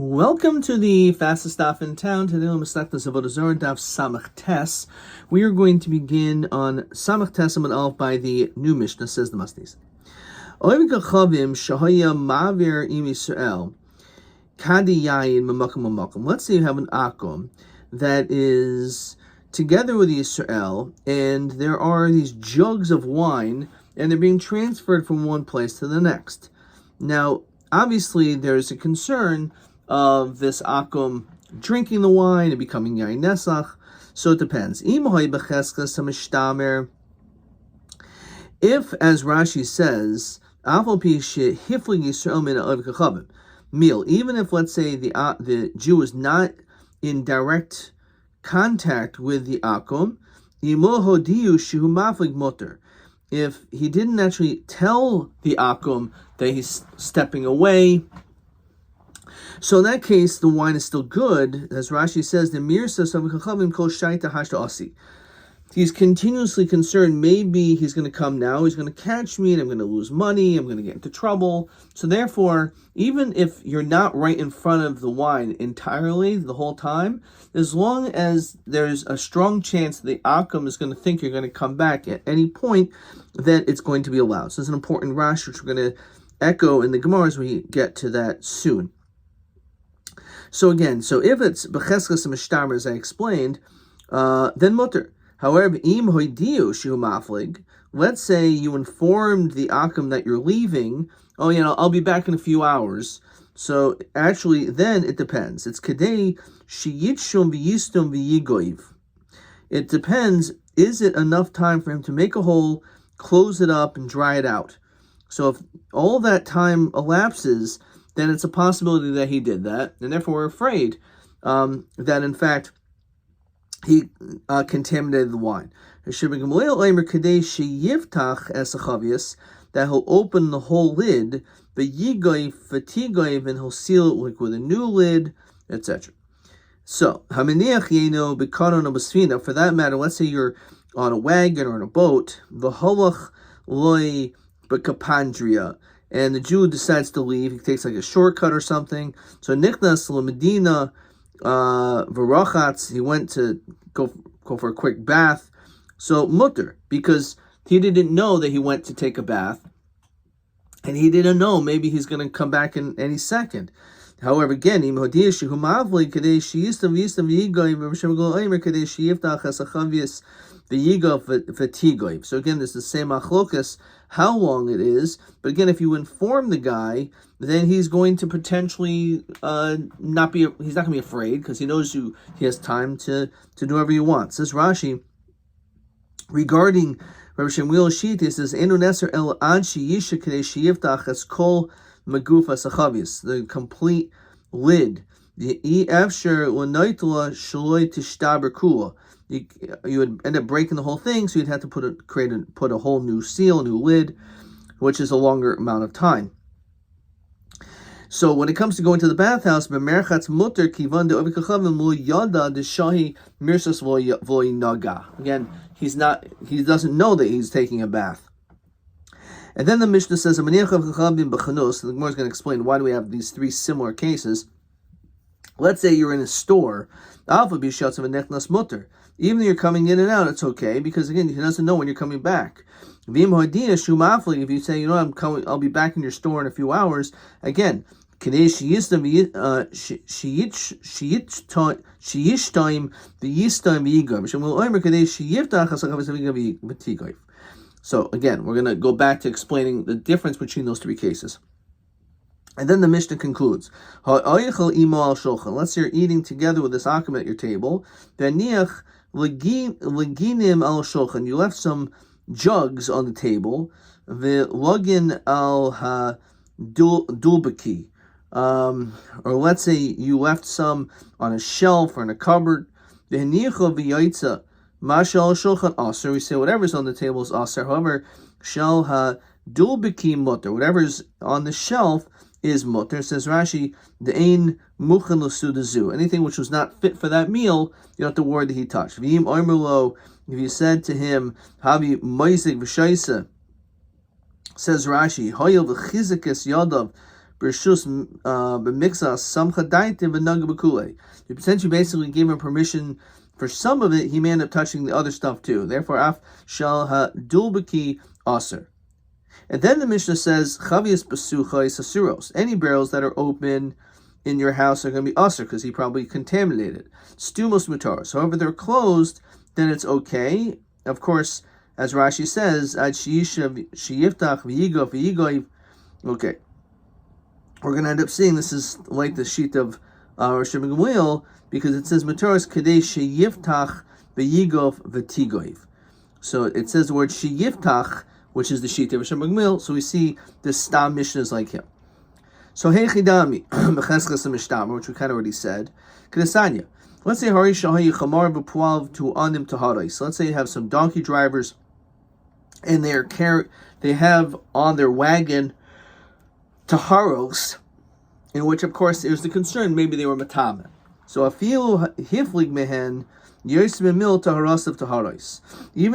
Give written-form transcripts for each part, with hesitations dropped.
Welcome to the fastest stop in town. Today on Avodah Zarah Daf Samach Tes. We are going to begin on Samach Tes Amud Aleph by the new Mishnah, says the Masnis. Oivik Achavim Shahaya Ma'avir Im Yisrael Kadi Yayin Mamakum Mamakum. Let's say you have an Akum that is together with Yisrael, and there are these jugs of wine, and they're being transferred from one place to the next. Now, obviously, there's a concern of this akum drinking the wine and becoming yain nesach, so it depends. If, as Rashi says, even if, let's say, the Jew is not in direct contact with the akum, if he didn't actually tell the akum that he's stepping away, so in that case, the wine is still good. As Rashi says, the mirsa savichavim kol shaita hashta asi. He's continuously concerned, maybe he's going to come now, he's going to catch me, and I'm going to lose money, I'm going to get into trouble. So therefore, even if you're not right in front of the wine entirely the whole time, as long as there's a strong chance that the akum is going to think you're going to come back at any point, then it's going to be allowed. So it's an important Rashi, which we're going to echo in the Gemara as we get to that soon. So again, if it's b'cheskas and mishtamer, as I explained, then mutter. However, im hoidiu shihu maflig, let's say you informed the akum that you're leaving, I'll be back in a few hours. So actually, then it depends. It's kadei sheyitshum v'yistum v'yigoiv. It depends, is it enough time for him to make a hole, close it up, and dry it out? So if all that time elapses, then it's a possibility that he did that, and therefore we're afraid that in fact he contaminated the wine. That he'll open the whole lid, and he'll seal it like with a new lid, etc. So, for that matter, let's say you're on a wagon or on a boat, and the Jew decides to leave. He takes like a shortcut or something. So Nichnas Lamedina Varachatz, he went to go for a quick bath. So mutter, because he didn't know that he went to take a bath, and he didn't know maybe he's going to come back in any second. However, again, so again, this is the same machlokas, how long it is. But again, if you inform the guy, then he's going to potentially he's not going to be afraid, because he knows he has time to do whatever he wants. Says Rashi, regarding Rabbi Shemuel Shita, it says, Enu neser el ad sheyisha kadei sheyiftach es kol magufa sachavius, the complete lid. You would end up breaking the whole thing, so you'd have to put a whole new seal, new lid, which is a longer amount of time. So when it comes to going to the bathhouse, again, he doesn't know that he's taking a bath. And then the Mishnah says, the Gemara is going to explain why do we have these three similar cases. Let's say you're in a store, even though you're coming in and out, it's okay, because again, he doesn't know when you're coming back. If you say, I'll be back in your store in a few hours, again, so again, we're going to go back to explaining the difference between those three cases. And then the Mishnah concludes, let's say you're eating together with this akum at your table, you left some jugs on the table, or let's say you left some on a shelf or in a cupboard, we say whatever's on the table is aser. However, whatever's on the shelf is mutter. Says Rashi, the ein muchen l'sudazu. Anything which was not fit for that meal, you don't have to worry that he touched. If you said to him, Havi moisig v'shaisa, says Rashi, Hoyel v'chizikas yadav Since you basically gave him permission for some of it, he may end up touching the other stuff too. Therefore, af shal ha-dulbaki aser. And then the Mishnah says, Chavias basuchai sasuros. Any barrels that are open in your house are going to be aser because he probably contaminated. Stumos mutaros. However, they're closed, then it's okay. Of course, as Rashi says, ad sheyiftach v'yigof v'yigoiv. Okay. We're going to end up seeing this is like the sheet of Rosh Gamliel because it says mutaros kadei sheyiftach v'yigof v'tigoiv. So it says the word sheyiftach, which is the sheet of Rosh Gamliel. So we see the Stam Mishnah is like him. So Heichidami, Mechesches Mishtamar, which we kind of already said. Kedesanya. Let's say Hari Shahayi Chamar B'Puav to Anim Taharai. So let's say you have some donkey drivers, and they have on their wagon Taharos, in which of course there's the concern maybe they were Matame. So Afilu Hiflig Mehen. Even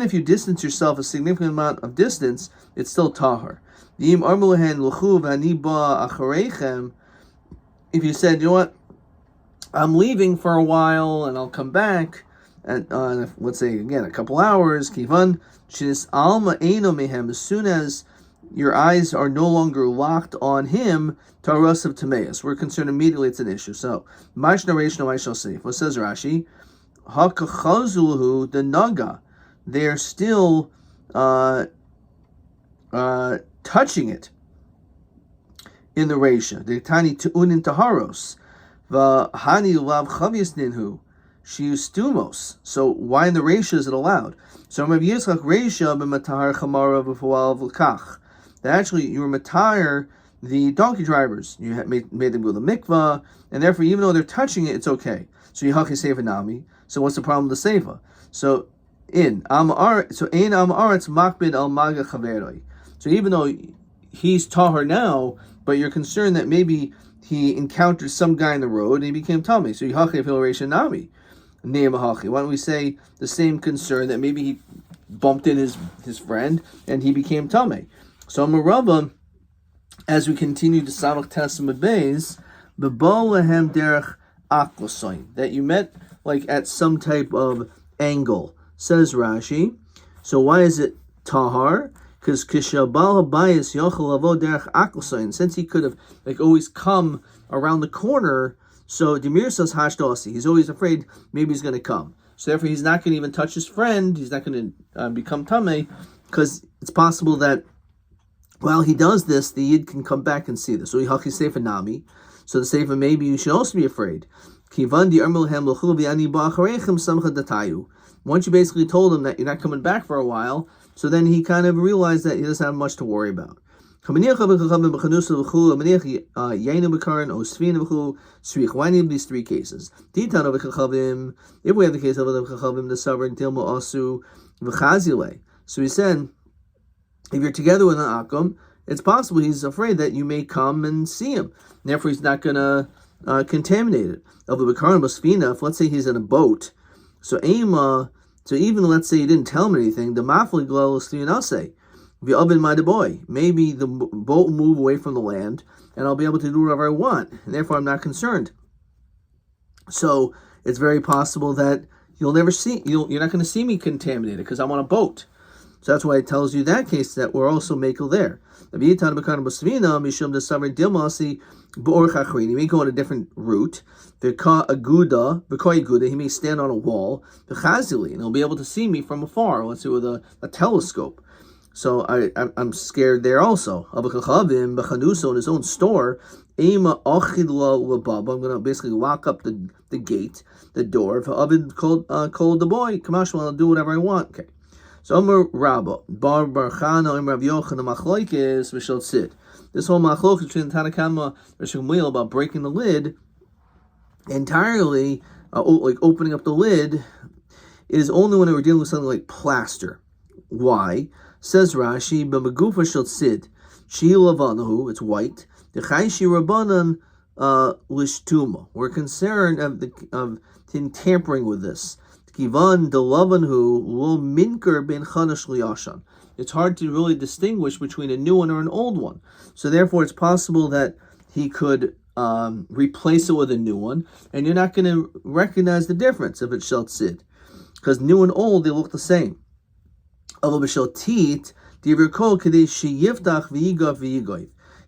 if you distance yourself a significant amount of distance, it's still tahar. If you said, you know what, I'm leaving for a while and I'll come back, and let's say again a couple hours, as soon as your eyes are no longer locked on him, taras of tameas, we're concerned immediately it's an issue. So, what says Rashi? Hakachazuluhu the naga, they're still touching it in the reisha. The tani tu'unin taharos, v'hani lav chavias ninhu, shiustumos. So why in the reisha is it allowed? So Rabbi Yitzchak reisha b'matahar chamara v'fual v'kach. That actually you were matahar the donkey drivers. You made them go to the mikvah, and therefore even though they're touching it, it's okay. So you hachi seifa nami. So what's the problem with the seifa? So in amar, so ein amaretz makbid al maga chaveroi. So even though he's tahar now, but you're concerned that maybe he encountered some guy in the road and he became tummy. So you hachi afil nami. Why don't we say the same concern that maybe he bumped in his friend and he became tummy? So Merava, as we continue to Samach Testament Beis, B'bo lehem derech aklosoin, that you met like at some type of angle, says Rashi. So why is it tahar? Because kishabal habayis yochel avo derech aklosoin, since he could have like always come around the corner. So Demir says hashdosi, he's always afraid maybe he's going to come. So therefore he's not going to even touch his friend. He's not going to become tamei, because it's possible that while he does this, the Yid can come back and see this. So Yihachi Seifa Nami. So the Seifa, maybe you should also be afraid. Once you basically told him that you're not coming back for a while, so then he kind of realized that he doesn't have much to worry about. Why need these three cases? If we have the case of the sovereign Tilmo Asu V'chazile. So he said, if you're together with an akum, it's possible he's afraid that you may come and see him. Therefore, he's not going to contaminate it. Of the Bakaran Basfina, if let's say he's in a boat, so even let's say you didn't tell him anything, the Mafli Glol Stinase, the oven my boy, maybe the boat will move away from the land and I'll be able to do whatever I want, and therefore I'm not concerned. So it's very possible that you're not going to see me contaminated because I'm on a boat. So that's why it tells you that case that we're also makel there. He may go on a different route. He may stand on a wall, and he'll be able to see me from afar, let's say with a telescope. So I'm scared there also. In his own store, I'm going to basically lock up the gate, the door. Called the boy, Kamash, I'll do whatever I want. Okay. So Amar Rabba, Bar Chana, Rav Yochanan, the Machlokes v'shel tzid. This whole machlokes between the Tanakama and Shmuel about breaking the lid entirely, like opening up the lid, is only when we're dealing with something like plaster. Why? Says Rashi, B'magufa shel tzid, Shi lavanahu, it's white. The Chayshi Rabbanan lishtuma. We're concerned of him tampering with this. Kivan de lavanhu lo minker ben chadash liyashan. It's hard to really distinguish between a new one or an old one. So therefore, it's possible that he could replace it with a new one, and you're not going to recognize the difference if it's shel tzid, because new and old, they look the same.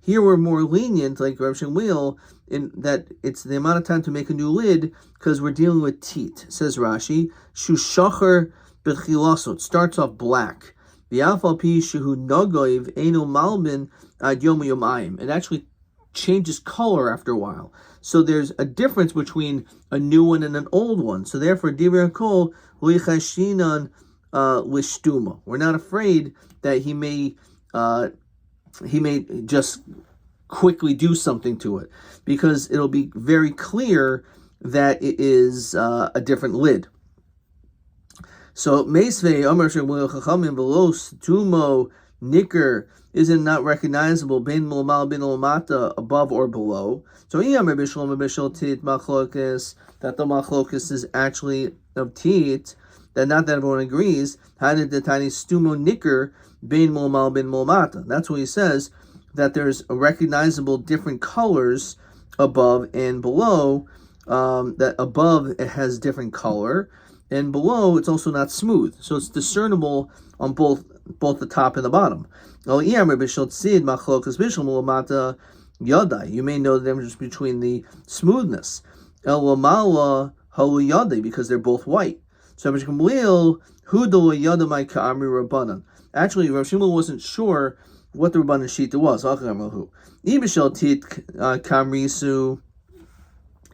Here we're more lenient, like Rabbi Shmuel, in that it's the amount of time to make a new lid, because we're dealing with teat. Says Rashi, Shushacher b'chilaso. It starts off black. The alpha pi shehu nogoiv eno malbin ad yom yomayim. It actually changes color after a while. So there's a difference between a new one and an old one. So therefore, divrei kol lichashinan lishtuma. We're not afraid that he may just quickly do something to it, because it'll be very clear that it is a different lid. So Meisvei Omer Shemul Chachamim Velos Tumo Nicker isn't not recognizable bin Mulmal bin Lomata above or below. So Iyam Rabbi Shalom Bishul Tit Machlokes, that the Machlokes is actually of Tit, that not that everyone agrees. Hadid the tiny Stumo Nicker bin Mulmal bin Mulmata. That's what he says, that there's a recognizable different colors above and below. That above it has different color, and below it's also not smooth, so it's discernible on both the top and the bottom. You may know the difference between the smoothness, because they're both white. So actually, Rav Shmuel wasn't sure what the Rabbanan Shita was.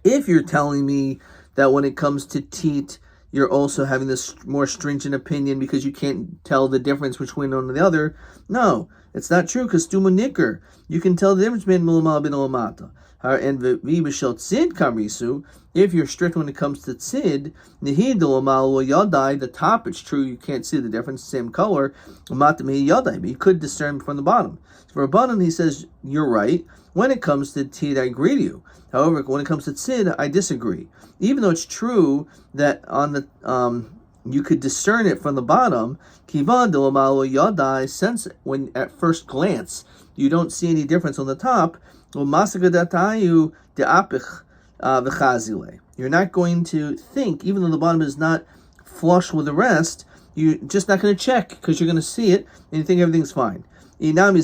If you're telling me that when it comes to teat, you're also having this more stringent opinion because you can't tell the difference between one and the other, no, it's not true, because Stuma Nicker, you can tell the difference between Mulamal bin Olamata. And Vibishel Tzid Kamrisu, if you're strict when it comes to Tzid, Nihid Olamal Yadai, the top, it's true, you can't see the difference, same color, Matam Yadai, but you could discern from the bottom. So for Rabbanan, he says, you're right. When it comes to Tzid, I agree to you. However, when it comes to Tzid, I disagree. Even though it's true that on the you could discern it from the bottom, Kivan Olamal Yadai, since when at first glance you don't see any difference on the top, you're not going to think, even though the bottom is not flush with the rest, you're just not going to check, because you're going to see it and you think everything's fine. Maybe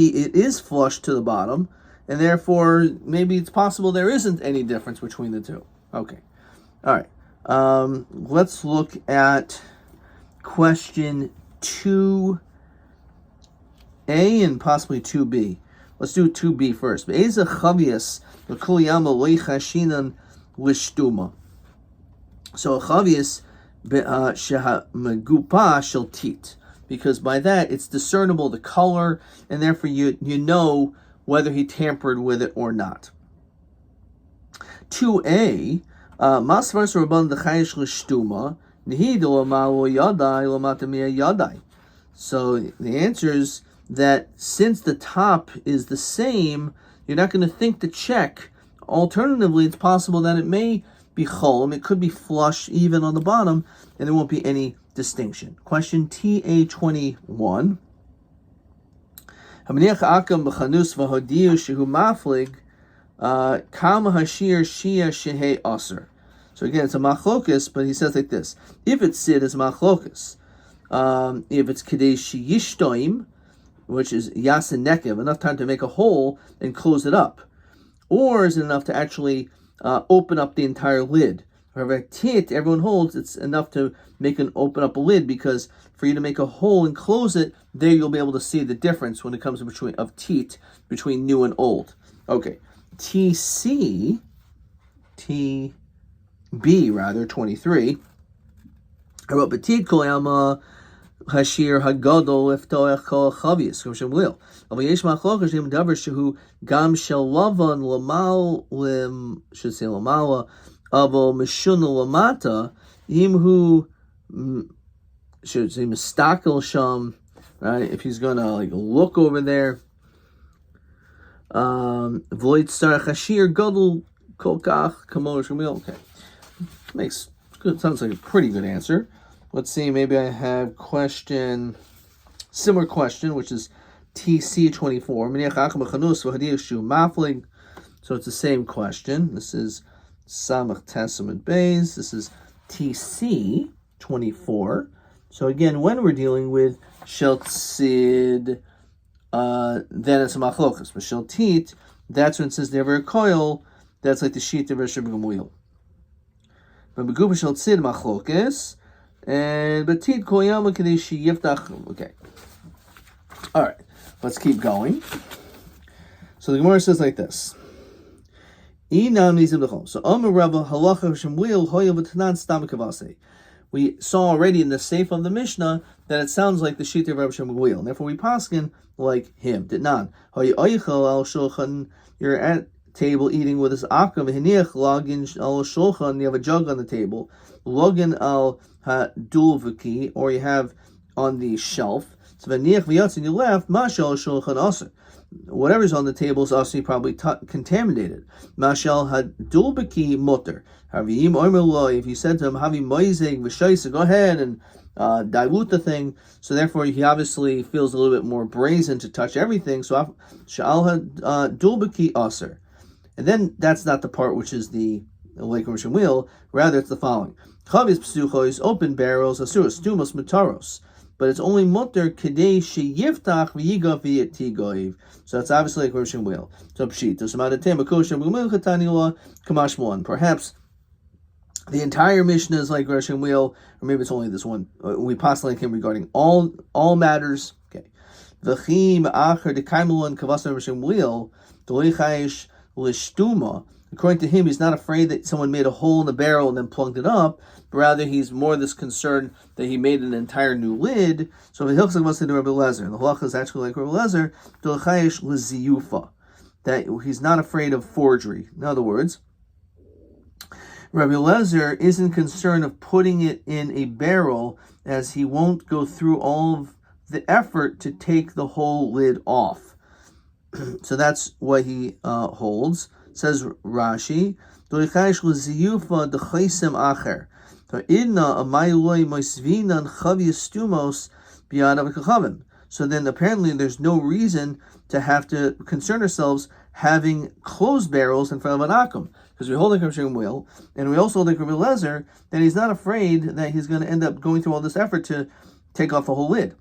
it is flush to the bottom, and therefore maybe it's possible there isn't any difference between the two. Okay. All right. Let's look at question 2A and possibly 2B. Let's do 2B first. So a chavias shehamegupa shel tit, because by that it's discernible the color, and therefore you know whether he tampered with it or not. 2A, masvars rabban dechayish l'shtuma nihid lo yadai lo matamia yadai. So the answer is that since the top is the same, you're not going to think to check. Alternatively, it's possible that it may be cholim, it could be flush even on the bottom, and there won't be any distinction. Question TA21. Hamaniach akam b'chanus v'hodiu shehu maflig kama hashir shia shehei aser. So again, it's a machlokus, but he says like this: if it's sid, it's machlokus. If it's kadesh yishtoim, which is yasin nekev, enough time to make a hole and close it up, or is it enough to actually open up the entire lid? However, tit, everyone holds, it's enough to open up a lid, because for you to make a hole and close it, there you'll be able to see the difference when it comes to between new and old. Okay, TB 23. I wrote Batit Koyama Hashir Hagadol Iftoech Kol Chavius Kum Lil. But yesh machlokas im davar shehu gam shel lavan lamal lim should say lamala avo mishun lamata imhu should say mistakel sham, right? If he's gonna look over there, void star Hashir Gadol Kolkach Kamosh Kamil. Okay, makes good. Sounds like a pretty good answer. Let's see, maybe I have similar question, which is TC 24. So it's the same question. This is Samach Testament Bays. This is TC 24. So again, when we're dealing with Shel Tzid, then it's a machlokas. But Shel Tit, that's when it says never a coil. That's like the sheet of Rishon Gamliel. But Begufa Shel Tzid machlokas, and but Tit koyama kadesh yiftach. Okay. All right. Let's keep going. So the Gemara says like this. So Amar Rabba halacha Shmuel hoya v'tanan stam kavase. We saw already in the Seif of the Mishnah that it sounds like the Shita of Rabbi Shmuel. Therefore, we paskin like him. Did not. You're at table eating with his akum. Hiniach login al shulchan. You have a jug on the table. Login al dulvaki, or you have on the shelf. So v'niach v'yatz, and you left. Mashal shulchan aser. Whatever's on the table is also probably contaminated. Mashal had dulbaki mutter. If you said to him, "Havi moizeg v'shaisa," go ahead and dilute the thing. So therefore, he obviously feels a little bit more brazen to touch everything. So shal had dulbaki aser, and then that's not the part which is the like Rishon wheel. Rather, it's the following: chavis psuchos, open barrels, asuros, stumos mataros. But it's only mutter kedei sheyiftach v'yigav v'yetigoiv. So it's obviously like Rishon wheel. So pshit. Perhaps the entire Mishnah is like Rishon wheel, or maybe it's only this one. We possibly like him regarding all matters. Okay. V'chim acher dekaimelon kavasa Rishon wheel dolichayish lishtuma. According to him, he's not afraid that someone made a hole in the barrel and then plugged it up, but rather he's more this concerned that he made an entire new lid. So the hilchos was to Rabbi Lezer. The halacha is actually like Rabbi Lezer, dolachayish liziyufa, that he's not afraid of forgery. In other words, Rabbi Lezer isn't concerned of putting it in a barrel, as he won't go through all of the effort to take the whole lid off. So that's what he holds. Says Rashi, so then apparently there's no reason to have to concern ourselves having closed barrels in front of an akum, because we hold like Rishon wheel, and we also hold like Rabbi Lezer, that he's not afraid that he's going to end up going through all this effort to take off the whole lid.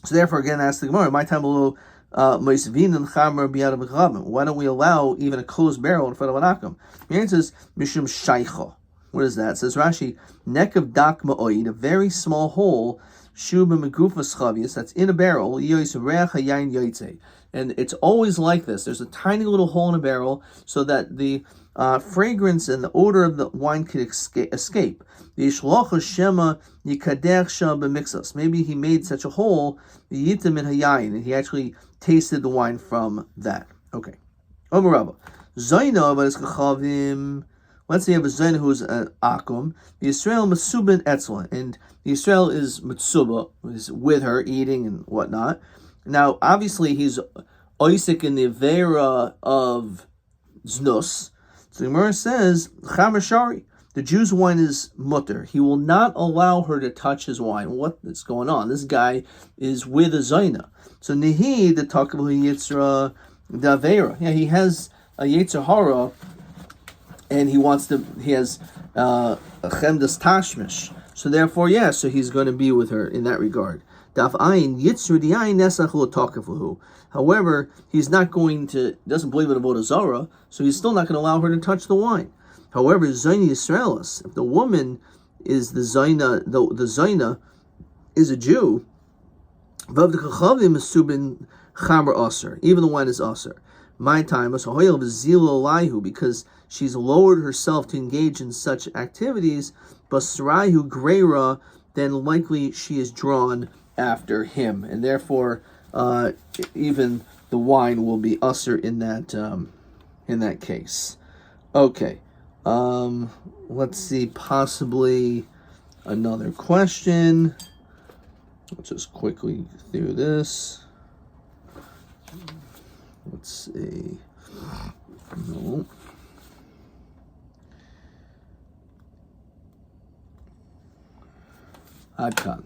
So therefore, again, ask the Gemara, my time below. Why don't we allow even a closed barrel in front of an akum? The answer is mishum shaycha. What is that? It says Rashi, neck of dak ma'oid, a very small hole, shuba megufas chavius, that's in a barrel, yois reach hayayin yoitze. And it's always like this. There's a tiny little hole in a barrel so that the fragrance and the odor of the wine could escape. Maybe he made such a hole, and he actually tasted the wine from that. Okay. Let's say you have a Zaina who's an Akum. The Yisrael Masubin Etzla, and the Yisrael is Mitsuba, is with her eating and whatnot. Now, obviously, he's Isaac in the Avera of Znus. So the Gemara says, Chamer Shari, the Jew's wine is mutter. He will not allow her to touch his wine. What is going on? This guy is with a Zaina. So Nehi, the Takavu Yitzra, the Avera. Yeah, he has a Yitzra Hara, and he has a Chemdas Tashmish. So therefore, yeah, so he's going to be with her in that regard. However, he's not going to, doesn't believe in Avodah Zarah, so he's still not going to allow her to touch the wine. However, Zaina Yisraelis, if the woman is the Zaina, the Zaina is a Jew, even the wine is aser. My time was because she's lowered herself to engage in such activities, basrayu greira, then likely she is drawn after him, and therefore even the wine will be usher in that case. Okay, let's see, possibly another question. Let's just quickly through this. Let's see. No. Adkan.